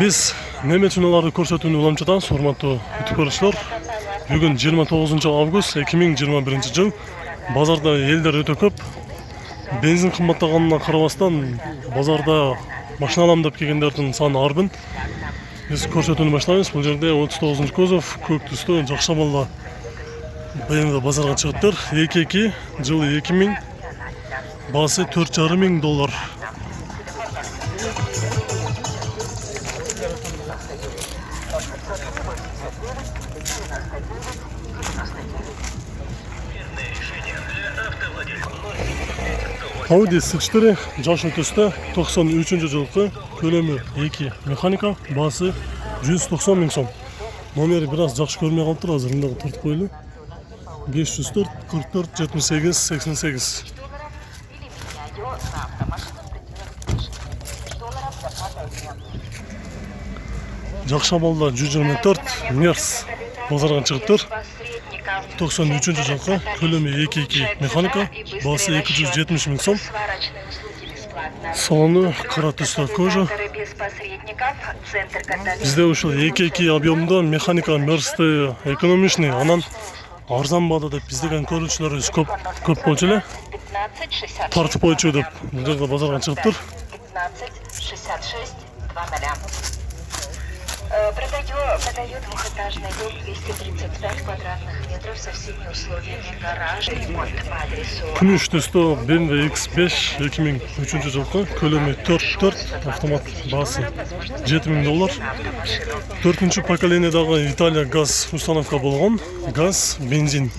Biz Nemet Unaları көрсөтүүнү улам жатабыз, урматтуу күтүп көрүүчүлөр. Бүгүн 29 август 2021 жыл. Базарда элдер өтө көп. Бензин кымбаттаганына карабастан, базарда машина алам деп келгендердин саны арбын. Biz көрсөтүүнү баштайбыз. Бул жерде 39 кузов, көк түстүү жак шамалда BMW базарга чыгыптыр. 22 жылы 2000, баасы $4,500. Audi S4 жаш өтөстө 93 жылкы, көлөмү 2 механика, баасы 190 000 сом. Номери бираз жакшы көрмөй калыптыр, азырында тартып коелу. 504 44 78 88. Жак шамалда 124 Мерс базарга чыгыптыр. 93 жылкы, көлөмү 2 механика, баасы 270 000 сом. Салону кара түстө кожа. Бизде ушул 2 объемдо механика Мерсте экономичный, анан арзан баада деп биздеген көрүүчүлөрүбүз көп болчу эле. Тартып койчу деп бул жерде базарга чыгыптыр. Продает двухэтажный дом 235 квадратных метров со всеми условиями гаража, ремонт по адресу. Күмүш түстүү BMW X5 2003 жылкы, көлөмү 4 автомат, баасы $7,000. 4-чү поколениядагы Италия газ установка болгон, газ, бензин.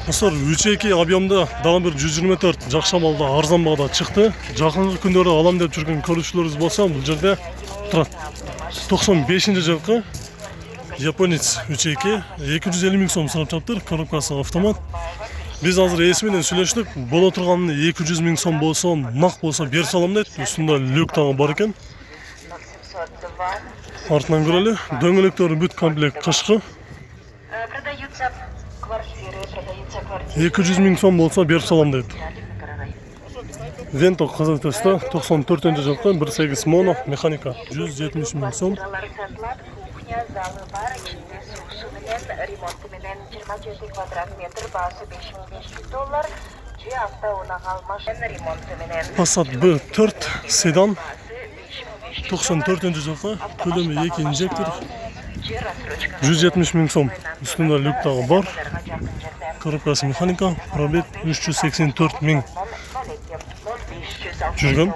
Достор, 3-2 объемда дагы бир 124 жак шамалда арзан баада чыкты. Жакынкы күндөрү алам деп жүргөн көрүүчүлөрүбүз болсо, бул жерде турат. 95 жылкы японец 3-2 250 000 сом сурап жатыптыр, коробкасы автомат. Биз азыр ээси менен сүйлөштүк, боло турганы 200 000 сом болсо, нак болсо берип салам дейт. Үстүндө люк дагы бар экен. Артынан көрөлү, дөңгөлөктөрү бүт комплект кышкы. 200 000 сом болса берип салам дейт. Венто кызыл төстө 94 жылкы, 1.8 моно, механика 170 000 сом. Passat B4 седан 94 жылкы, көлөмү 2 инжектор, 170 000 сом. Үстүндө люк дагы бар. Коробкасы механика, пробег 384 000 жүргөн.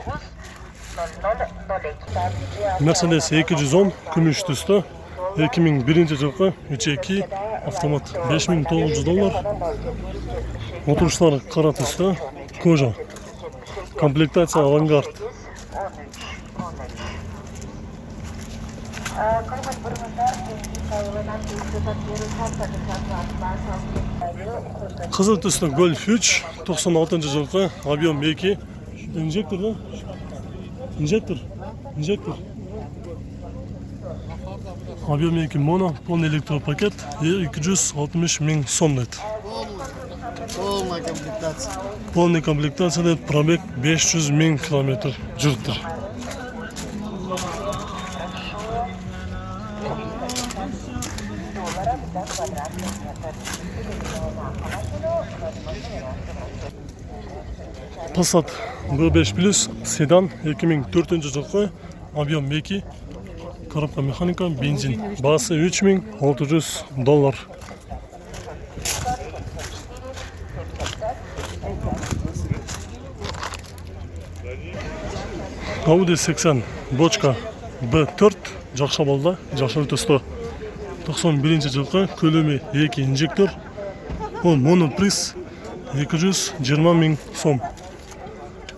Mercedes 210 күмүш түстө 2001 жылкы, 3.2 автомат, $5,900. Отуруштар кара түстө, кожа. Комплектация авангард. Кызыл түстө Golf 3 96 жылкы, объем 2 инжектор да? Инжектор. Объем 2 моно, полный электропакет, 260 000 сом дейт. Полная комплектация дейт, пробег 500 000 километр жүрүптүр. Passat B5 Plus седан 2004 жылкы, объем 2, коробка механика, бензин, баасы $3,600. Audi 80 бочка B4 жак шамалда, жакшы өтөстө 91 жылкы, көлөмү 2 инжектор, моноприз 220 000 сом.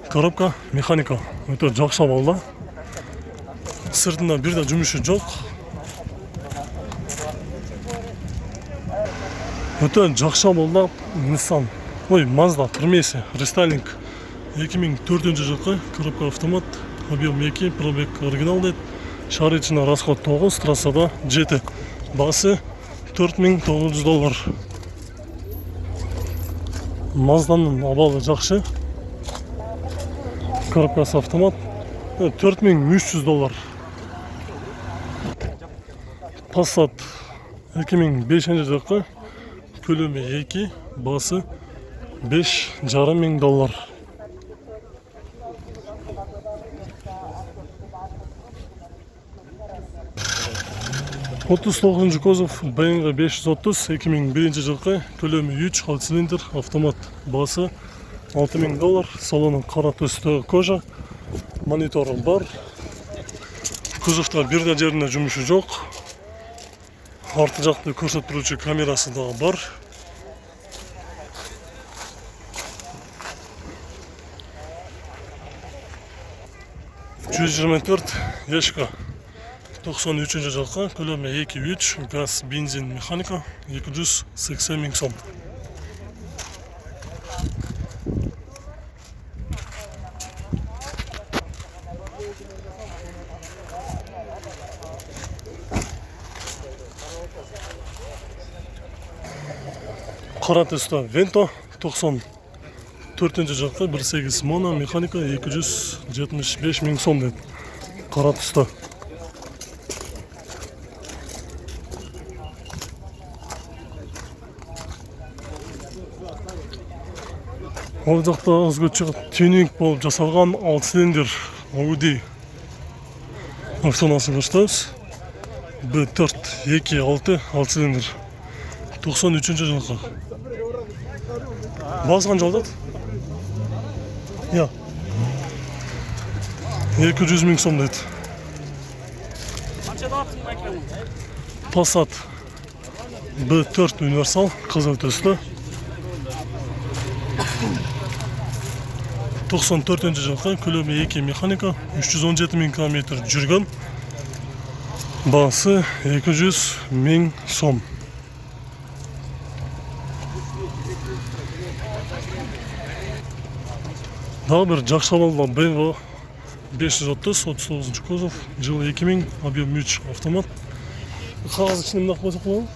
Коробка механика, өтө жак шамалда. Сыртында бир да жумушу жок. Өтө жак шамалда Nissan, Mazda турмеси, рестайлинг 2004 жылкы, коробка автомат, объем 2, пробег оригинал дейт. Шаар ичинде расход 9, трассада 7. Баасы $4,900. Mazdanın абалы жақсы. Коробкасы автомат. 4300 доллар. Passat 2005 жылғы. Көлемі 2, басы 5,5 мың доллар. 39 кузов BMW 530 2001 жылғы. Көлемі 3, 6 цилиндр, автомат. Басы 6 мың доллар. Салоны қара түсті кожа. Мониторы бар. Кузовта бірде жеріне жұмысы жоқ. Арты жақты көрсеттіруші камерасы да бар. $124 ешка. 93 жылғы. Көлемі 2,3, газ, бензин, механика. 280 мың сом. Қара түсті Vento 94 жылғы. 1.8 моно, механика. 275 мың сом деді. Қара түсті. Ол жақта өзгөчө тюнинг болып жасалған 6 цилиндр Audi автонасын көрсетеміз. B4 2.6 6 цилиндр 93 жылғы. Базған жалдады? Я. 200 мың сом деді. Passat B4 универсал, қызыл түсті. 94 жылғы. Көлемі 2, механика. 317 мың километр жүрген. Басы 200 мың сом. Daha bir жақсы абалда BMW 530 39 кузов, жылы 2000, объем 3 автомат. Қағаз ішіне мынақ баса қылау.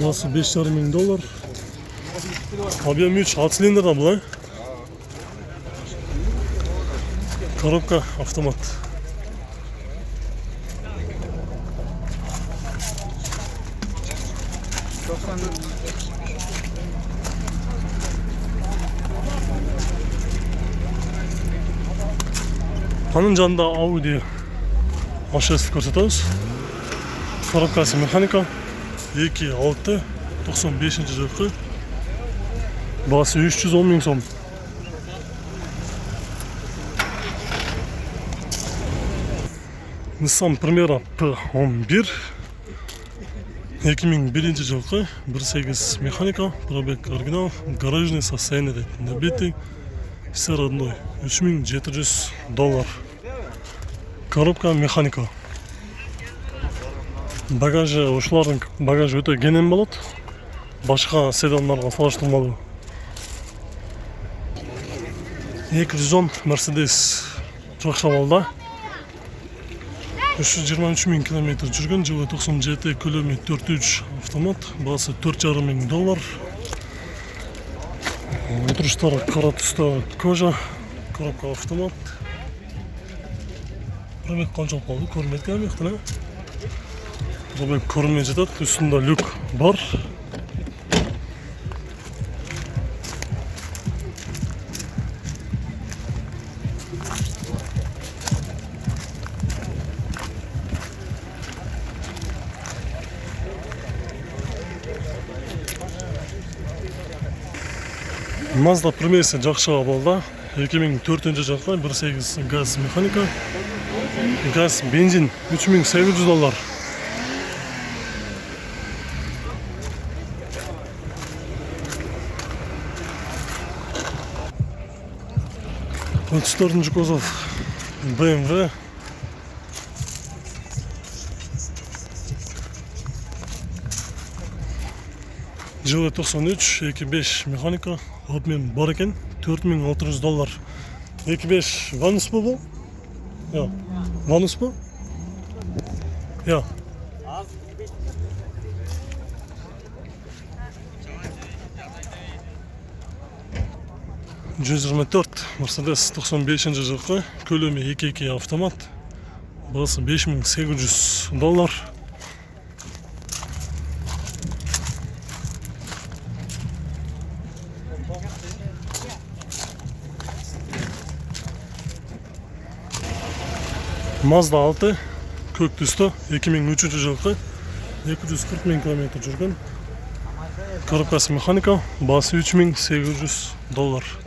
Басы 5,5 мың доллар. Объем 3 6 цилиндрда бұлай. Коробка автомат. Onun жанында Audi A6 көрсетеміз. Коробкасы механика. 2.6 95 жылғы. Басы 310 мың сом. Nissan Primera P11 2001 жылғы. 1.8 механика. Пробег оригинал. Гаражный состояние. Набитый. Все родной. 3700 доллар. Коробка механика. Багажы, ушылардың багажы өте кенен болады. Башқа седандарға салыштырмалы. 210 Mercedes жақсы абалда. 323 мың километр жүрген, жылы 97, көлемі 4.3 автомат, басы 4,5 мың доллар. Отырыштары қара түсті кожа, коробка автомат. Пробег қаншалық болды, көрмеді әмектіні. Пробег көрмей жетеді, үстінде люк бар. Mazda Prime'si жақсы абалда. 2004 жылғы 1.8 газ механика. Газ, бензин 3800 доллар. Четвертый кузов BMW. Жылы 93, 2.5 механика. Обмен бар екен, 4600 доллар. 2.5 ванус bu bu? Ya. Vanus bu? Ya. 124 Mercedes 95-жылғы, көлемі 2.2 автомат. Бағасы $5800. Mazda 6 көк түсті 2003 жылғы 240 000 км жүрген. Коробкасы механика, бағасы $3800.